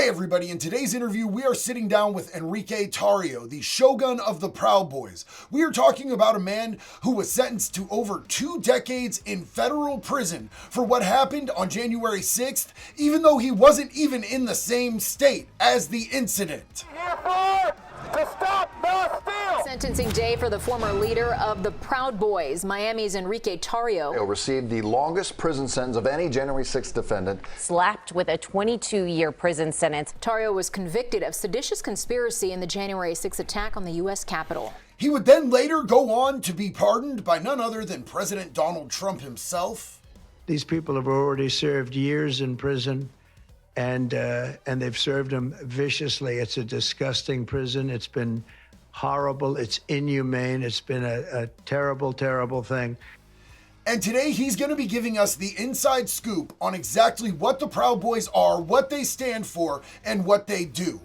Hey everybody, in today's interview, we are sitting down with Enrique Tarrio, the shogun of the Proud Boys. We are talking about a man who was sentenced to over 2 decades in federal prison for what happened on January 6th, even though he wasn't even in the same state as the incident. To stop the steal! Sentencing day for the former leader of the Proud Boys, Miami's Enrique Tarrio. He'll receive the longest prison sentence of any January 6th defendant. Slapped with a 22-year prison sentence. Tarrio was convicted of seditious conspiracy in the January 6th attack on the U.S. Capitol. He would then later go on to be pardoned by none other than President Donald Trump himself. These people have already served years in prison. And they've served them viciously. It's a disgusting prison. It's been horrible. It's inhumane. It's been a terrible, terrible thing. And today he's going to be giving us the inside scoop on exactly what the Proud Boys are, what they stand for, and what they do.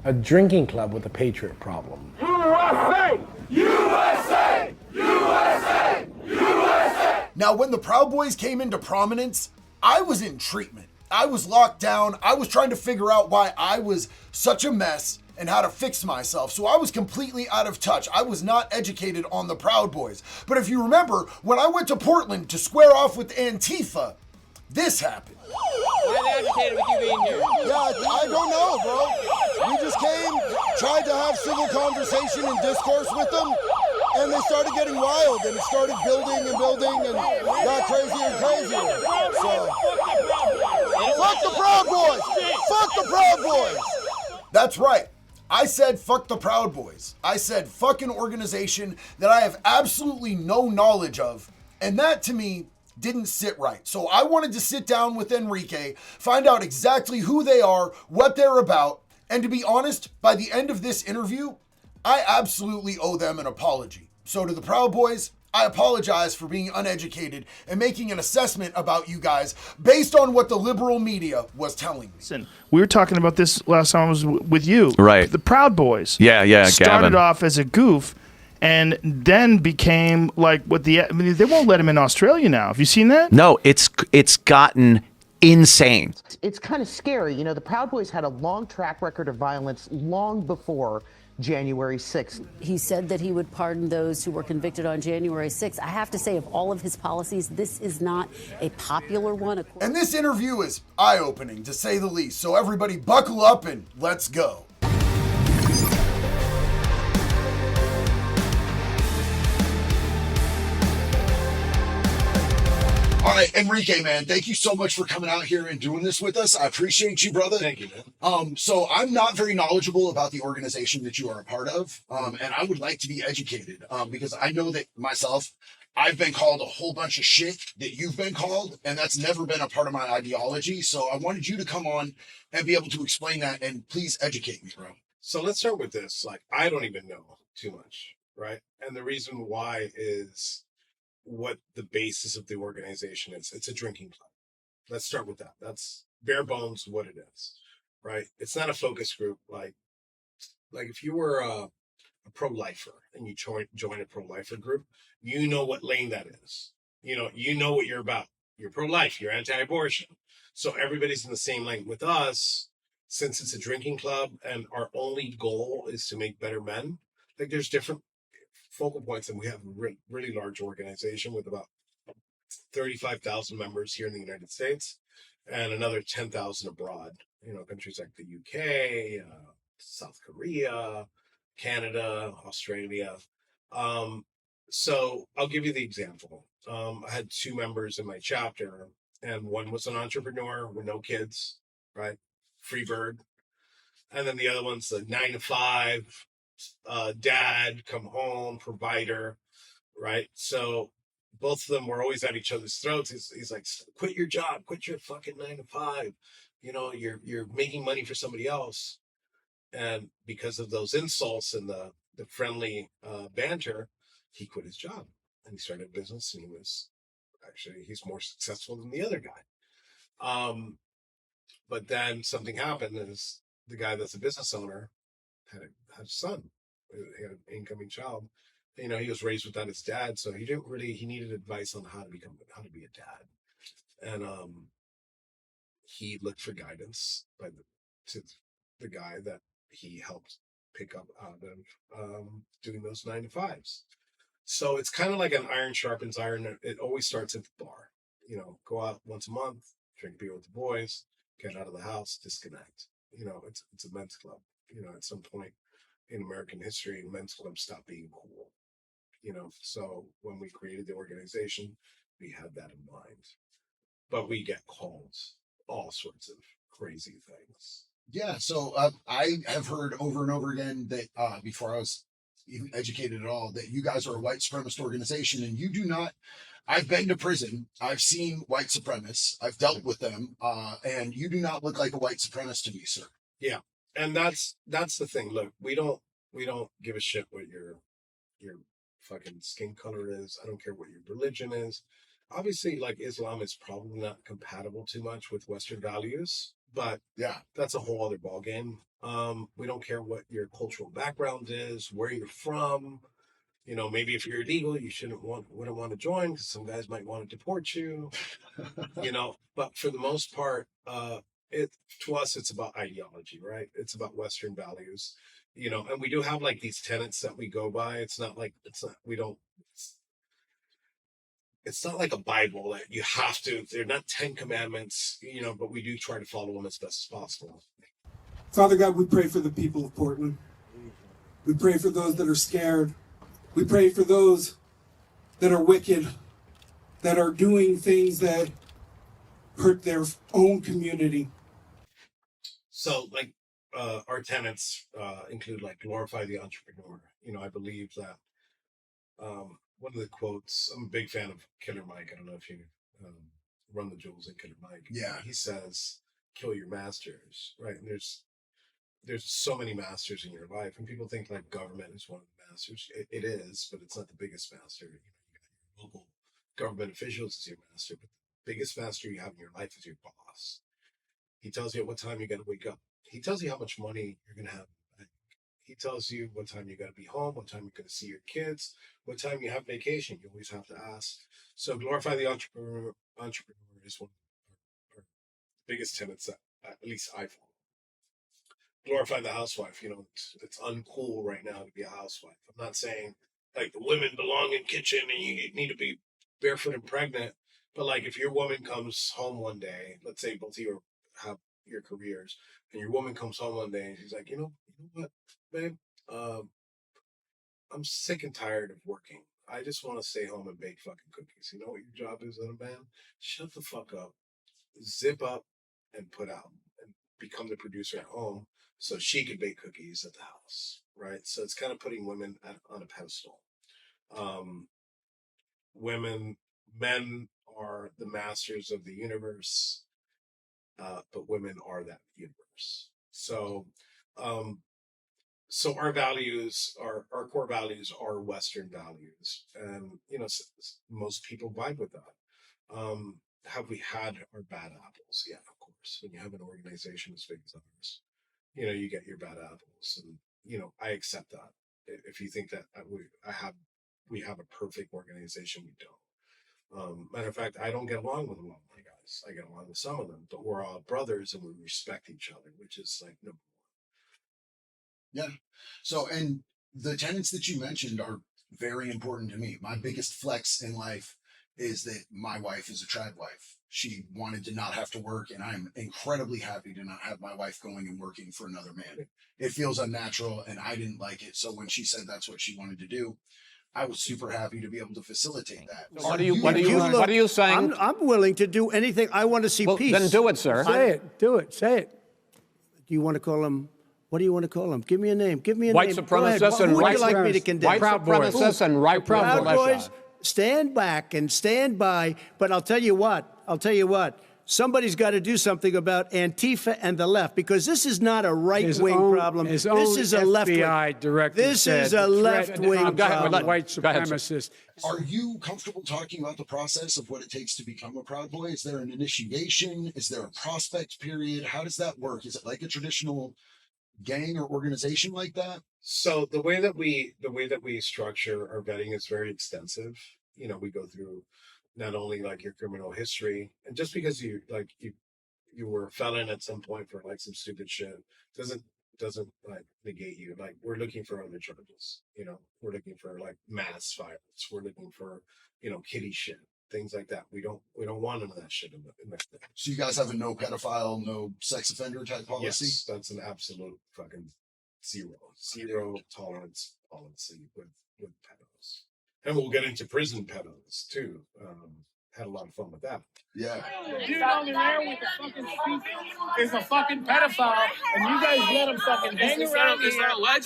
A drinking club with a patriot problem. USA! USA! USA! USA! Now, when the Proud Boys came into prominence, I was in treatment. I was locked down. I was trying to figure out why I was such a mess and how to fix myself. So I was completely out of touch. I was not educated on the Proud Boys. But if you remember, when I went to Portland to square off with Antifa, this happened. Why are they agitated with you being here? Yeah, I don't know, bro. We just came, tried to have civil conversation and discourse with them, and they started getting wild, and it started building and got crazier and crazier. So, fuck the Proud Boys! Fuck the Proud Boys! That's right. I said fuck the Proud Boys. I said fuck an organization that I have absolutely no knowledge of, and that to me didn't sit right. So I wanted to sit down with Enrique, find out exactly who they are, what they're about, and to be honest, by the end of this interview, I absolutely owe them an apology. So to the Proud Boys, I apologize for being uneducated and making an assessment about you guys based on what the liberal media was telling me. Listen, we were talking about this last time I was with you. Right. The Proud Boys. Yeah, started Gavin. off as a goof and then became like what they won't let him in Australia now. Have you seen that? No, it's gotten insane. It's kind of scary. You know, the Proud Boys had a long track record of violence long before January 6th. He said that he would pardon those who were convicted on January 6th. I have to say, of all of his policies, this is not a popular one. And this interview is eye-opening, to say the least. So everybody buckle up and let's go. All right, Enrique, man, thank you so much for coming out here and doing this with us. I appreciate you, brother. Thank you, man. So I'm not very knowledgeable about the organization that you are a part of, and I would like to be educated because I know that myself, I've been called a whole bunch of shit that you've been called, and that's never been a part of my ideology. So I wanted you to come on and be able to explain that, and please educate me, bro. So let's start with this. Like, I don't even know too much, right? And the reason why is what the basis of the organization is. It's a drinking club. Let's start with that. That's bare bones what it is, right? It's not a focus group. Like if you were a pro-lifer and you join a pro-lifer group, you know what lane that is. You know what you're about. You're pro-life, you're anti-abortion. So everybody's in the same lane. With us, since it's a drinking club and our only goal is to make better men, like there's different focal points, and we have a really large organization with about 35,000 members here in the United States and another 10,000 abroad, countries like the UK, South Korea, Canada, Australia. So I'll give you the example. I had 2 members in my chapter, and one was an entrepreneur with no kids, right? Free bird. And then the other one's a 9 to 5, dad, come home, provider, right? So both of them were always at each other's throats. He's like, quit your job, quit your fucking 9 to 5. You're making money for somebody else. And because of those insults and the friendly banter, he quit his job and he started a business, and he's more successful than the other guy. But then something happened, is the guy that's a business owner had a son. He had an incoming child. He was raised without his dad, so he needed advice on how to be a dad. And he looked for guidance to the guy that he helped pick up out of doing those 9 to 5s. So it's kind of like an iron sharpens iron. It always starts at the bar. You know, go out once a month, drink beer with the boys, get out of the house, disconnect. You know, it's a men's club. You know, at some point in American history, men's clubs stopped being cool. You know, so when we created the organization, we had that in mind. But we get calls, all sorts of crazy things. Yeah, so I have heard over and over again that before I was even educated at all, that you guys are a white supremacist organization, and you do not. I've been to prison. I've seen white supremacists. I've dealt with them, and you do not look like a white supremacist to me, sir. Yeah, and that's the thing. Look, we don't give a shit what your fucking skin color is. I don't care what your religion is. Obviously, like, Islam is probably not compatible too much with Western values, but yeah, that's a whole other ballgame. We don't care what your cultural background is, where you're from. You know, maybe if you're illegal, you wouldn't want to join because some guys might want to deport you. You know, but for the most part, to us, it's about ideology, right? It's about Western values. You know, and we do have like these tenets that we go by. It's not like it's not like a Bible that you have to. They're not 10 commandments, you know, but we do try to follow them as best as possible. Father God, we pray for the people of Portland. We pray for those that are scared. We pray for those that are wicked, that are doing things that hurt their own community. So, like, our tenets include, like, glorify the entrepreneur. You know, I believe that one of the quotes, I'm a big fan of Killer Mike. I don't know if you Run the Jewels and Killer Mike. Yeah. He says, kill your masters, right? And there's so many masters in your life, and people think like government is one of the masters. It is, but it's not the biggest master. You know, you got your local government officials as your master, but the biggest master you have in your life is your boss. He tells you at what time you got to wake up. He tells you how much money you're going to have in the bank. He tells you what time you got to be home, what time you're going to see your kids, what time you have vacation. You always have to ask. So glorify the entrepreneur is one of our biggest tenets that at least I follow. Glorify the housewife. You know, it's uncool right now to be a housewife. I'm not saying like the women belong in kitchen and you need to be barefoot and pregnant, but like if your woman comes home one day, let's say both of you have your careers, and your woman comes home one day and she's like, you know what, babe, I'm sick and tired of working. I just want to stay home and bake fucking cookies. You know what your job is as a man? Shut the fuck up, zip up, and put out, and become the producer at home so she can bake cookies at the house, right? So it's kind of putting women on a pedestal. Men are the masters of the universe, but women are that universe. So our values, our core values are Western values, and you know, most people vibe with that. Have we had our bad apples? Yeah, of course. When you have an organization as big as ours, you know, you get your bad apples, and you know, I accept that. If you think that we have a perfect organization, we don't. Matter of fact, I don't get along with a lot of my guys. I get along with some of them, but we're all brothers and we respect each other, which is like number one. Yeah. So, and the tenets that you mentioned are very important to me. My biggest flex in life is that my wife is a trad wife. She wanted to not have to work, and I'm incredibly happy to not have my wife going and working for another man. It feels unnatural, and I didn't like it. So when she said that's what she wanted to do, I was super happy to be able to facilitate that. What are you saying? I'm willing to do anything. I want to see peace. Then do it, sir. Say it. Do it. Say it. Do you want to call him? What do you want to call him? Give me a name. Give me a white name. Supremacists and who would you like me to condemn? White supremacists and right Proud Boys. Stand back and stand by. But I'll tell you what. Somebody's got to do something about Antifa and the left, because this is not a right-wing problem. This is a left-wing. This is a left-wing problem. White supremacists. Are you comfortable talking about the process of what it takes to become a Proud Boy? Is there an initiation? Is there a prospect period? How does that work? Is it like a traditional gang or organization like that? So the way that we structure our vetting is very extensive. You know, we go through not only like your criminal history, and just because you you were a felon at some point for like some stupid shit doesn't like negate you. Like, we're looking for other charges. You know, we're looking for like mass violence. We're looking for, you know, kiddie shit, things like that. We don't want none of that shit in the thing. So you guys have a no pedophile, no sex offender type policy? Yes, that's an absolute fucking zero tolerance policy with pedos. And we'll get into prison pedos too. Had a lot of fun with that. Yeah. Dude over there with the fucking speaker is a fucking pedophile, and you guys let him fucking hang around here.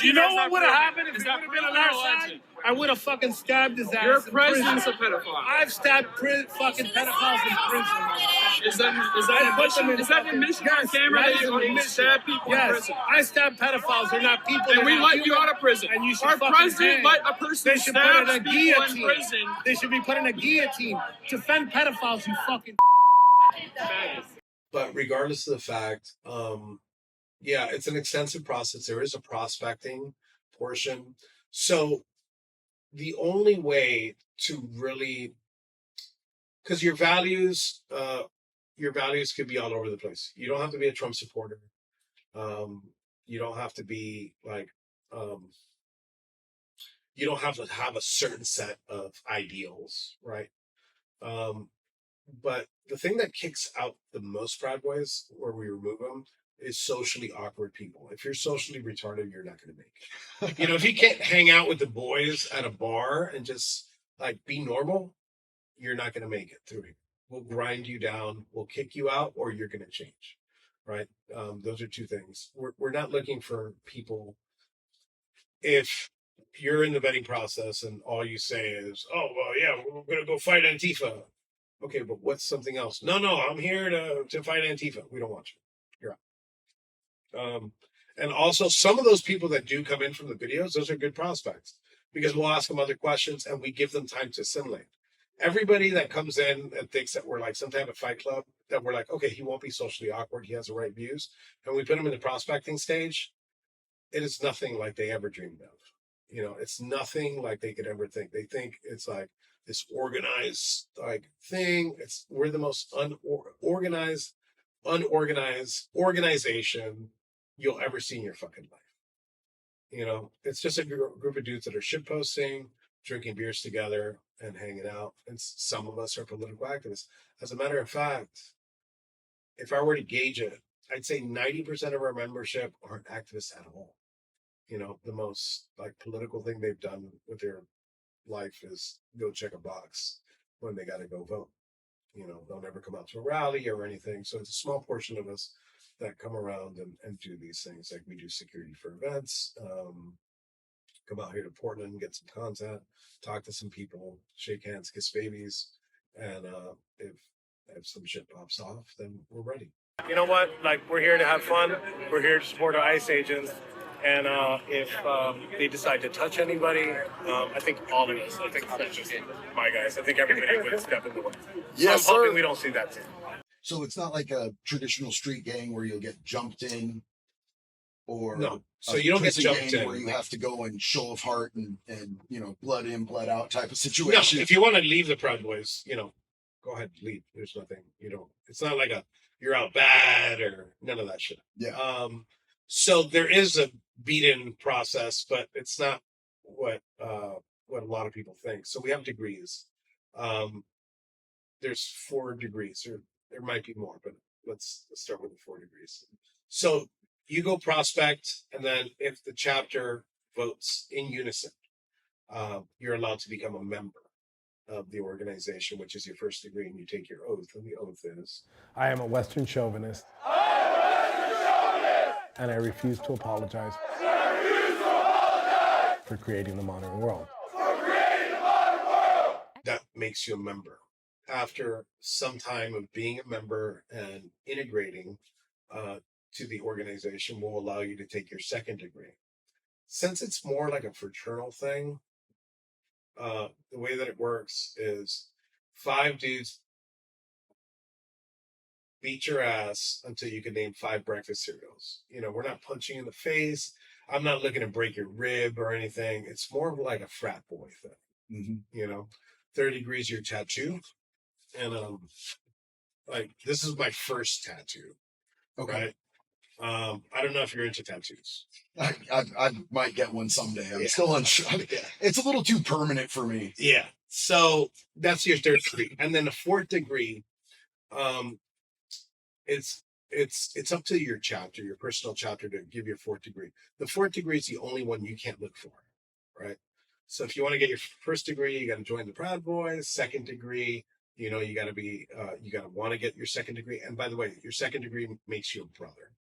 You know what would have happened if he would have been on our side? I would have fucking stabbed his ass. Your president's a pedophile. I've stabbed fucking pedophiles in prison. Is that admission on camera that you stab people in prison? I stab pedophiles. They're not people. And we let you out of prison. And you should Our president let a person stab people in prison. They should be put in a guillotine. Defend pedophiles, you fucking. But regardless of the fact, yeah, it's an extensive process. There is a prospecting portion. So the only way to really, because your values could be all over the place. You don't have to be a Trump supporter. You don't have to be like, you don't have to have a certain set of ideals, right? But the thing that kicks out the most Proud Boys, where we remove them, is socially awkward people. If you're socially retarded, you're not going to make it. You know, if you can't hang out with the boys at a bar and just like be normal, you're not going to make it through here. We'll grind you down, we'll kick you out, or you're going to change, right? Those are two things. We're not looking for people. If you're in the vetting process and all you say is, oh, well, yeah, we're going to go fight Antifa. Okay, but what's something else? No, I'm here to fight Antifa. We don't want you. You're out. And also, some of those people that do come in from the videos, those are good prospects because we'll ask them other questions and we give them time to assimilate. Everybody that comes in and thinks that we're like some type of fight club, that we're like, okay, he won't be socially awkward. He has the right views. And we put him in the prospecting stage. It is nothing like they ever dreamed of. You know, it's nothing like they could ever think. They think it's like this organized like thing. We're the most unorganized organization you'll ever see in your fucking life. You know, it's just a group of dudes that are shit posting, drinking beers together and hanging out. And some of us are political activists. As a matter of fact, if I were to gauge it, I'd say 90% of our membership aren't activists at all. You know, the most like political thing they've done with their life is go check a box when they got to go vote. You know, they'll never come out to a rally or anything. So it's a small portion of us that come around and do these things. Like we do security for events, come out here to Portland, get some content, talk to some people, shake hands, kiss babies. And if some shit pops off, then we're ready. You know what? Like, we're here to have fun. We're here to support our ICE agents. And if they decide to touch anybody, I think all of us, I think that's just my guys. I think everybody would step in the way. Yes, so I'm hoping sir. we don't see that too. So it's not like a traditional street gang where you'll get jumped in, or no. So you don't get jumped in where you have to go and show of heart and you know, blood in, blood out type of situation. No, if you want to leave the Proud Boys, you know, go ahead, leave. There's nothing, you know, it's not like you're out bad or none of that shit. Yeah. So there is a beat-in process, but it's not what a lot of people think. So we have degrees. There's 4 degrees, or there might be more, but let's start with the 4 degrees. So you go prospect, and then if the chapter votes in unison, you're allowed to become a member of the organization, which is your first degree, and you take your oath, and the oath is, I am a Western chauvinist. And I refuse to apologize for creating the modern world. That makes you a member. After some time of being a member and integrating to the organization, will allow you to take your second degree. Since it's more like a fraternal thing, the way that it works is 5 dudes beat your ass until you can name 5 breakfast cereals. You know, we're not punching in the face. I'm not looking to break your rib or anything. It's more of like a frat boy thing. Mm-hmm. You know, 3rd degree is your tattoo. And like this is my first tattoo. Okay. Right? I don't know if you're into tattoos. I might get one someday. I'm still unsure. It's a little too permanent for me. Yeah. So that's your third degree, and then the fourth degree, um, it's up to your chapter, your personal chapter, to give you a fourth degree. The fourth degree is the only one you can't look for, right? So if you want to get your first degree, you got to join the Proud Boys. Second degree, you know, you got to want to get your second degree. And by the way, your second degree makes you a brother,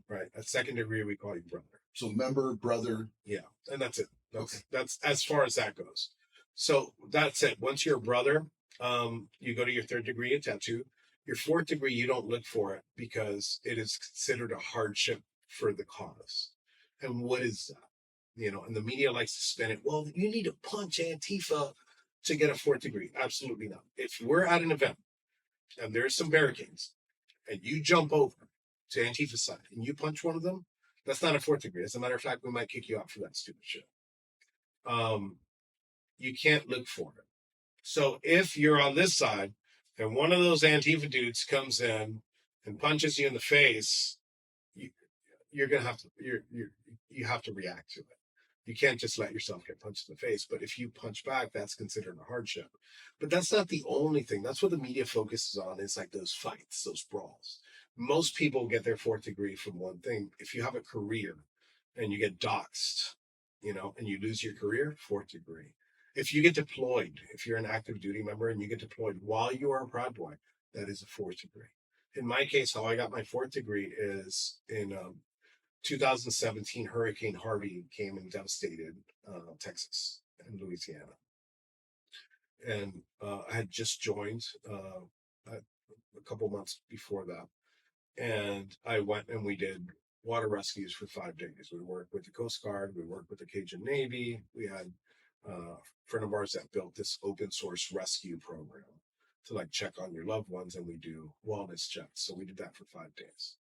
right? A second degree, we call you brother. So member, brother. Yeah, and that's it. That's as far as that goes. So that's it. Once you're a brother, you go to your third degree in tattoo. Your fourth degree, you don't look for it because it is considered a hardship for the cause. And what is that? You know, and the media likes to spin it. Well, you need to punch Antifa to get a fourth degree. Absolutely not. If we're at an event and there's some barricades and you jump over to Antifa side and you punch one of them, that's not a fourth degree. As a matter of fact, we might kick you out for that stupid shit. You can't look for it. So if you're on this side and one of those Antifa dudes comes in and punches you in the face, you're gonna have to you have to react to it. You can't just let yourself get punched in the face. But if you punch back, that's considered a hardship. But that's not the only thing. That's what the media focuses on, is like those fights, those brawls. Most people get their fourth degree from one thing. If you have a career and you get doxxed, you know, and you lose your career, fourth degree. If you get deployed, if you're an active duty member and you get deployed while you are a Proud Boy, that is a fourth degree. In my case, how I got my fourth degree is in 2017, Hurricane Harvey came and devastated Texas and Louisiana. And I had just joined a couple months before that. And I went and we did water rescues for 5 days. We worked with the Coast Guard, we worked with the Cajun Navy. We had a friend of ours that built this open source rescue program to like check on your loved ones, and we do wellness checks. So we did that for 5 days.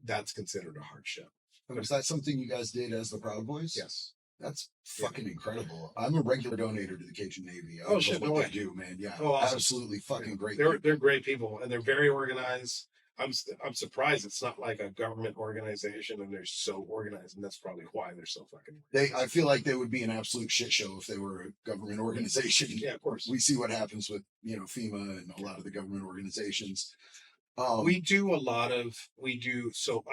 That's considered a hardship. Was that something you guys did as the Proud Boys? Yes. That's fucking incredible. I'm a regular donator to the Cajun Navy. I Oh shit! what No they way. do, man. Yeah, Oh, awesome. Absolutely fucking great. They're great people, and they're very organized. I'm surprised it's not like a government organization, and they're so organized, and that's probably why they're so fucking. I feel like they would be an absolute shit show if they were a government organization. Yeah, of course. We see what happens with FEMA and a lot of the government organizations. We do a lot of so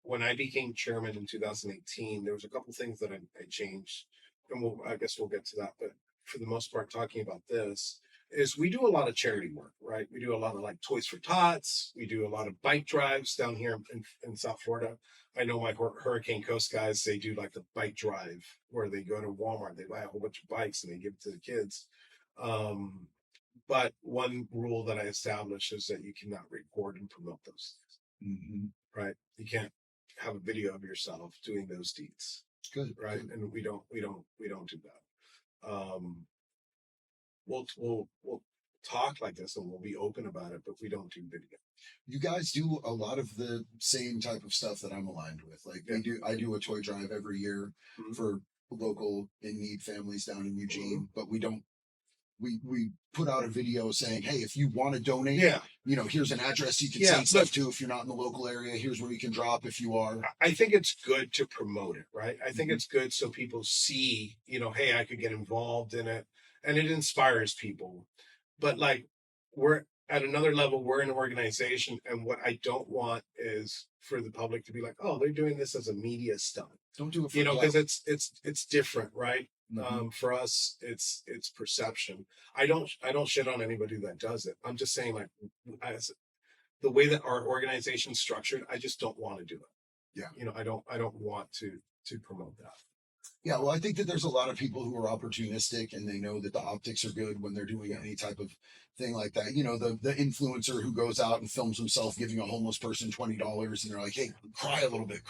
when I became chairman in 2018, there was a couple things that I changed, and I guess we'll get to that. But for the most part, talking about this is we do a lot of charity work, right? We do a lot of like Toys for Tots. We do a lot of bike drives down here in South Florida. I know my Hurricane Coast guys, they do like the bike drive where they go to Walmart, they buy a whole bunch of bikes and they give it to the kids. But one rule that I established is that you cannot record and promote those things. Right? You can't have a video of yourself doing those deeds. Good. Right? Good. And we don't do that. We'll talk like this and we'll be open about it, but we don't do video. You guys do a lot of the same type of stuff that I'm aligned with. Like I do a toy drive every year for local in need families down in Eugene, but we don't. We put out a video saying, hey, if you want to donate, here's an address you can send stuff to. If you're not in the local area, here's where you can drop if you are. I think it's good to promote it, right? I think it's good so people see, hey, I could get involved in it, and it inspires people. But like, we're at another level, we're an organization, and what I don't want is for the public to be like, oh, they're doing this as a media stunt. Don't do it for because it's different, right? For us, it's perception. I don't shit on anybody that does it. I'm just saying, like, as the way that our organization's structured, I just don't want to do it. Yeah. I don't want to promote that. Yeah, well, I think that there's a lot of people who are opportunistic and they know that the optics are good when they're doing any type of thing like that. The influencer who goes out and films himself giving a homeless person $20 and they're like, hey, cry a little bit.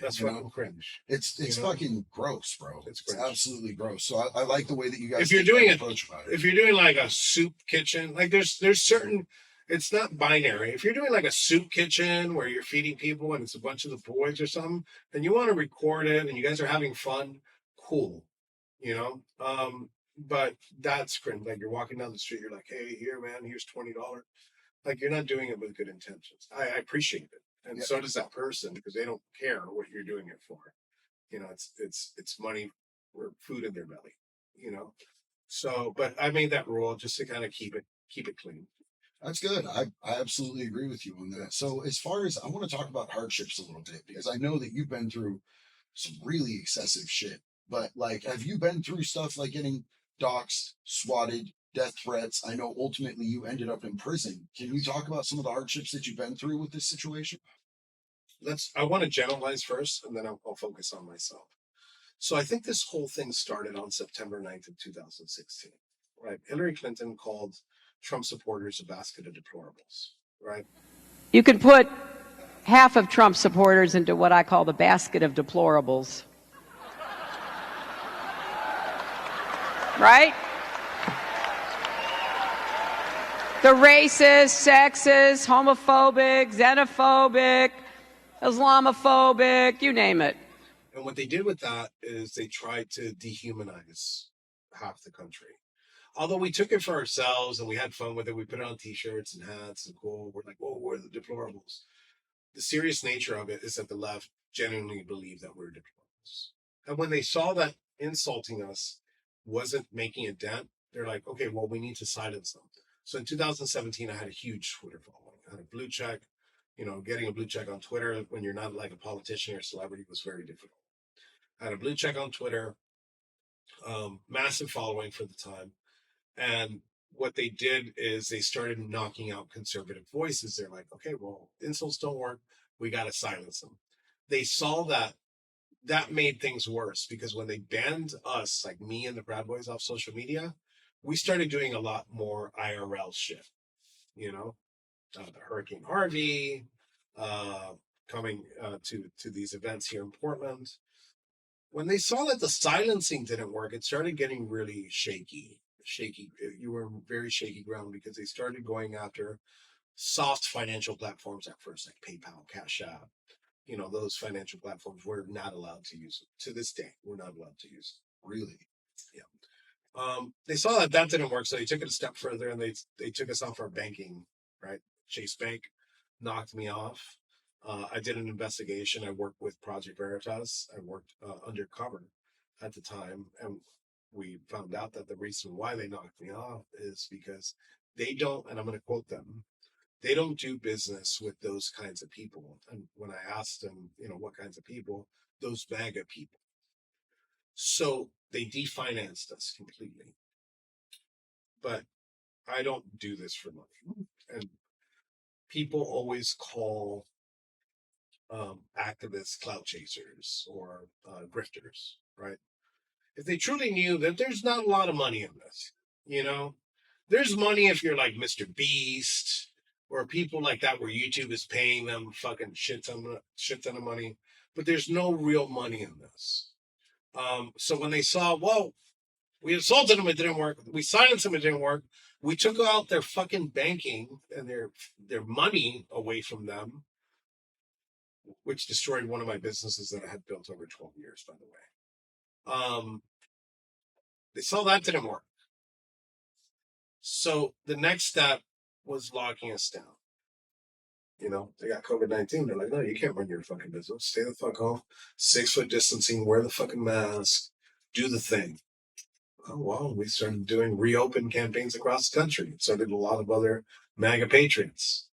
That's fucking cringe. It's fucking gross, bro. It's absolutely gross. So I like the way that you guys if you're doing like a soup kitchen, like there's certain, it's not binary. If you're doing like a soup kitchen where you're feeding people and it's a bunch of the boys or something, and you want to record it and you guys are having fun, cool. But that's cringe. Like, you're walking down the street, you're like, hey, here, man, here's $20. Like, you're not doing it with good intentions. I appreciate it. And so does that person, because they don't care what you're doing it for. You know, it's money or food in their belly, you know? So, but I made that rule just to kind of keep it clean. That's good. I absolutely agree with you on that. So as far as, I want to talk about hardships a little bit, because I know that you've been through some really excessive shit. But like, have you been through stuff like getting doxxed, swatted, death threats? I know ultimately you ended up in prison. Can you talk about some of the hardships that you've been through with this situation? I want to generalize first, and then I'll focus on myself. So I think this whole thing started on September 9th of 2016, right? Hillary Clinton called Trump supporters a basket of deplorables, right? You can put half of Trump supporters into what I call the basket of deplorables. Right? The racist, sexist, homophobic, xenophobic, Islamophobic, you name it. And what they did with that is they tried to dehumanize half the country. Although we took it for ourselves and we had fun with it, we put it on t-shirts and hats and cool. We're like, whoa, we're the deplorables. The serious nature of it is that the left genuinely believe that we're deplorables. And when they saw that insulting us wasn't making a dent, they're like, okay, well, we need to silence them. So in 2017, I had a huge Twitter following. I had a blue check. You know, getting a blue check on Twitter when you're not like a politician or a celebrity was very difficult. I had a blue check on Twitter, massive following for the time. And what they did is they started knocking out conservative voices. They're like, okay, well, insults don't work. We got to silence them. They saw that made things worse, because when they banned us, like me and the Proud Boys, off social media, we started doing a lot more IRL shit, you know, Hurricane Harvey, coming to these events here in Portland. When they saw that the silencing didn't work, it started getting really shaky. You were in very shaky ground, because they started going after soft financial platforms at first, like PayPal, Cash App. You know, those financial platforms, we're not allowed to use them. To this day, we're not allowed to use them. Really? Yeah. They saw that didn't work, so they took it a step further, and they took us off our banking, right? Chase Bank knocked me off. I did an investigation. I worked with Project Veritas. I worked undercover at the time, and we found out that the reason why they knocked me off is because they don't, and I'm going to quote them, they don't do business with those kinds of people. And when I asked them, you know, what kinds of people, those MAGA people. So they definanced us completely. But I don't do this for money. And people always call activists clout chasers or grifters, right? If they truly knew that there's not a lot of money in this, you know, there's money if you're like Mr. Beast or people like that, where YouTube is paying them fucking shit ton of money, but there's no real money in this. So when they saw, whoa, we assaulted them, it didn't work. We silenced them, it didn't work. We took out their fucking banking and their money away from them, which destroyed one of my businesses that I had built over 12 years, by the way. They saw that didn't work. So the next step was locking us down. You know, they got COVID-19. They're like, no, you can't run your fucking business. Stay the fuck home. 6 foot distancing, wear the fucking mask, do the thing. Oh, well, we started doing reopen campaigns across the country. So did a lot of other MAGA patriots,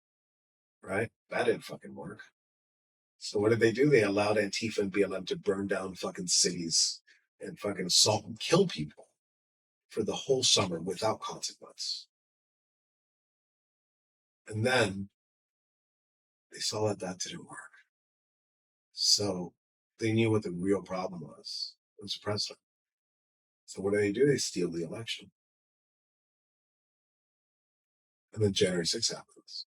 right? That didn't fucking work. So what did they do? They allowed Antifa and BLM to burn down fucking cities and fucking assault and kill people for the whole summer without consequence. And then they saw that didn't work. So they knew what the real problem was. It was the president. So what do? They steal the election. And then January 6th happens.